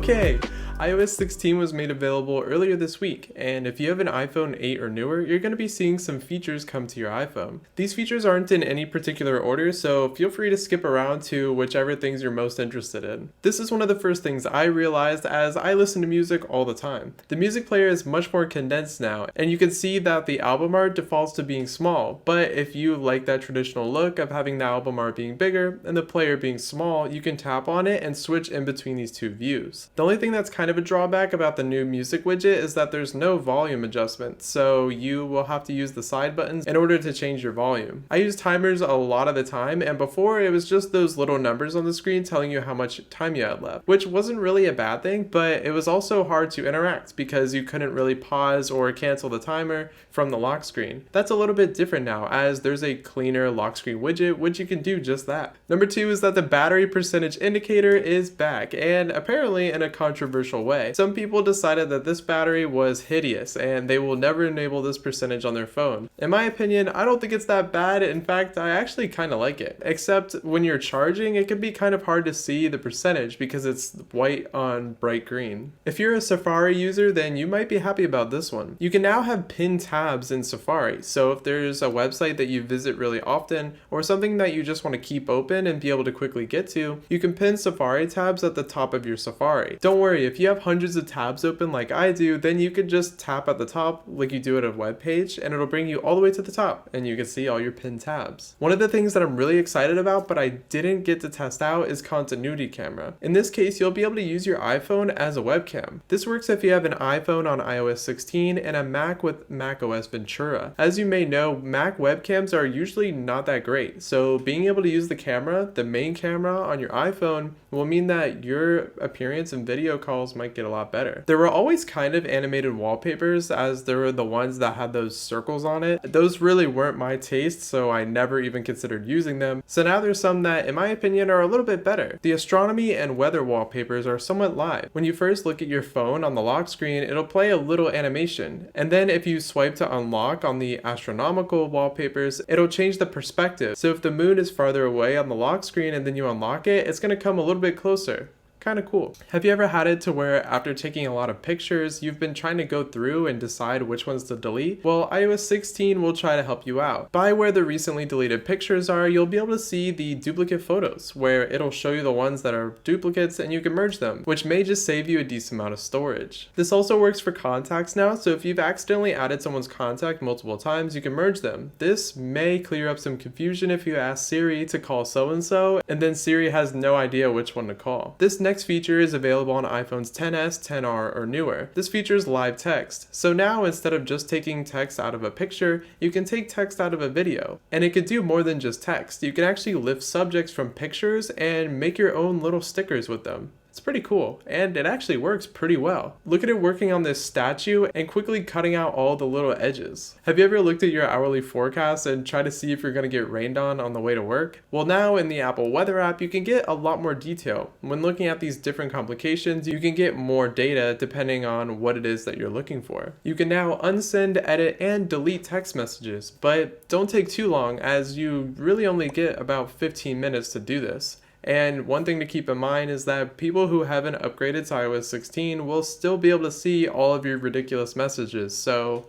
Okay, iOS 16 was made available earlier this week, and if you have an iPhone 8 or newer, you're going to be seeing some features come to your iPhone. These features aren't in any particular order, so feel free to skip around to whichever things you're most interested in. This is one of the first things I realized as I listen to music all the time. The music player is much more condensed now, and you can see that the album art defaults to being small, but if you like that traditional look of having the album art being bigger and the player being small, you can tap on it and switch in between these two views. The only thing that's kind of a drawback about the new music widget is that there's no volume adjustment, so you will have to use the side buttons in order to change your volume. I use timers a lot of the time, and before it was just those little numbers on the screen telling you how much time you had left, which wasn't really a bad thing, but it was also hard to interact because you couldn't really pause or cancel the timer from the lock screen. That's a little bit different now, as there's a cleaner lock screen widget which you can do just that. Number 2 is that the battery percentage indicator is back, and apparently in a controversial way. Some people decided that this battery was hideous and they will never enable this percentage on their phone. In my opinion, I don't think it's that bad. In fact, I actually kind of like it. Except when you're charging, it can be kind of hard to see the percentage because it's white on bright green. If you're a Safari user, then you might be happy about this one. You can now have pinned tabs in Safari. So if there's a website that you visit really often or something that you just want to keep open and be able to quickly get to, you can pin Safari tabs at the top of your Safari. Don't worry, if you have hundreds of tabs open like I do, then you could just tap at the top like you do at a web page and it'll bring you all the way to the top and you can see all your pinned tabs. One of the things that I'm really excited about but I didn't get to test out is continuity camera. In this case, you'll be able to use your iPhone as a webcam. This works if you have an iPhone on iOS 16 and a Mac with macOS Ventura. As you may know, Mac webcams are usually not that great, so being able to use the camera, the main camera on your iPhone, will mean that your appearance in video calls might get a lot better. There were always kind of animated wallpapers, as there were the ones that had those circles on it. Those really weren't my taste, so I never even considered using them. So now there's some that, in my opinion, are a little bit better. The astronomy and weather wallpapers are somewhat live. When you first look at your phone on the lock screen, it'll play a little animation. And then if you swipe to unlock on the astronomical wallpapers, it'll change the perspective. So if the moon is farther away on the lock screen and then you unlock it, it's going to come a little bit closer. Kind of cool. Have you ever had it to where after taking a lot of pictures, you've been trying to go through and decide which ones to delete? Well, iOS 16 will try to help you out. By where the recently deleted pictures are, you'll be able to see the duplicate photos, where it'll show you the ones that are duplicates and you can merge them, which may just save you a decent amount of storage. This also works for contacts now, so if you've accidentally added someone's contact multiple times, you can merge them. This may clear up some confusion if you ask Siri to call so-and-so, and then Siri has no idea which one to call. This next feature is available on iPhones XS, XR, or newer. This features live text. So now instead of just taking text out of a picture, you can take text out of a video. And it could do more than just text. You can actually lift subjects from pictures and make your own little stickers with them. It's pretty cool, and it actually works pretty well. Look at it working on this statue and quickly cutting out all the little edges. Have you ever looked at your hourly forecast and tried to see if you're going to get rained on the way to work? Well, now in the Apple Weather app, you can get a lot more detail. When looking at these different complications, you can get more data depending on what it is that you're looking for. You can now unsend, edit, and delete text messages, but don't take too long as you really only get about 15 minutes to do this. And one thing to keep in mind is that people who haven't upgraded to iOS 16 will still be able to see all of your ridiculous messages, so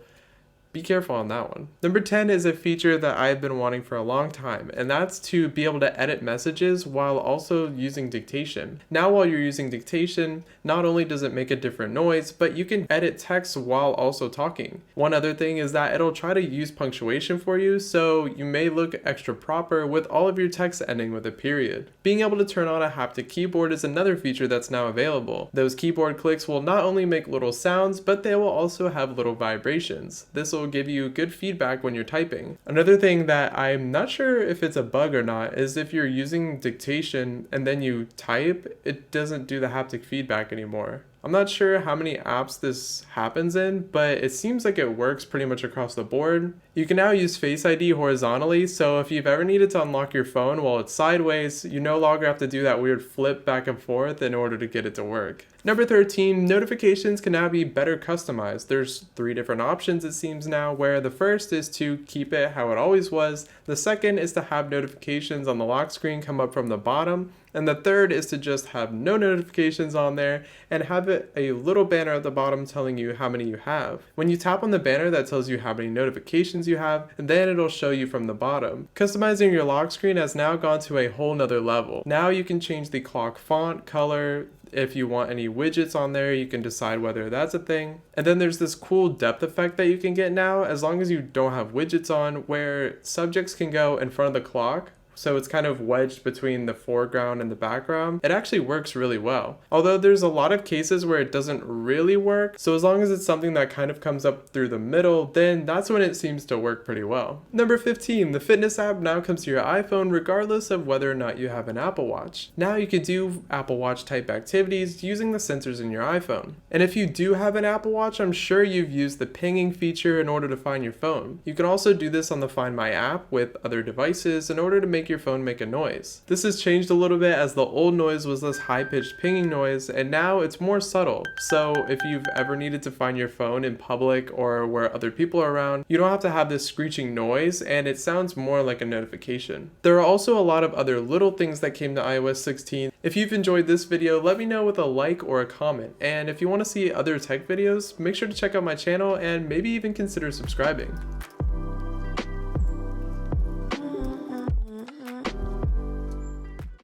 be careful on that one. Number 10 is a feature that I've been wanting for a long time, and that's to be able to edit messages while also using dictation. Now while you're using dictation, not only does it make a different noise, but you can edit text while also talking. One other thing is that it'll try to use punctuation for you, so you may look extra proper with all of your text ending with a period. Being able to turn on a haptic keyboard is another feature that's now available. Those keyboard clicks will not only make little sounds, but they will also have little vibrations. This will give you good feedback when you're typing. Another thing that I'm not sure if it's a bug or not is if you're using dictation and then you type, it doesn't do the haptic feedback anymore. I'm not sure how many apps this happens in, but it seems like it works pretty much across the board. You can now use Face ID horizontally, so if you've ever needed to unlock your phone while it's sideways, you no longer have to do that weird flip back and forth in order to get it to work. Number 13, notifications can now be better customized. There's 3 different options it seems now, where the first is to keep it how it always was, the second is to have notifications on the lock screen come up from the bottom, And the third is to just have no notifications on there and have it a little banner at the bottom telling you how many you have. When you tap on the banner, that tells you how many notifications you have, and then it'll show you from the bottom. Customizing your lock screen has now gone to a whole nother level. Now you can change the clock font, color. If you want any widgets on there, you can decide whether that's a thing. And then there's this cool depth effect that you can get now, as long as you don't have widgets on, where subjects can go in front of the clock. So it's kind of wedged between the foreground and the background. It actually works really well. Although there's a lot of cases where it doesn't really work, so as long as it's something that kind of comes up through the middle, then that's when it seems to work pretty well. Number 15, the fitness app now comes to your iPhone regardless of whether or not you have an Apple Watch. Now you can do Apple Watch type activities using the sensors in your iPhone. And if you do have an Apple Watch, I'm sure you've used the pinging feature in order to find your phone. You can also do this on the Find My app with other devices in order to make your phone make a noise. This has changed a little bit, as the old noise was this high-pitched pinging noise, and now it's more subtle. So if you've ever needed to find your phone in public or where other people are around, you don't have to have this screeching noise, and it sounds more like a notification. There are also a lot of other little things that came to iOS 16. If you've enjoyed this video, let me know with a like or a comment, and if you want to see other tech videos, make sure to check out my channel and maybe even consider subscribing.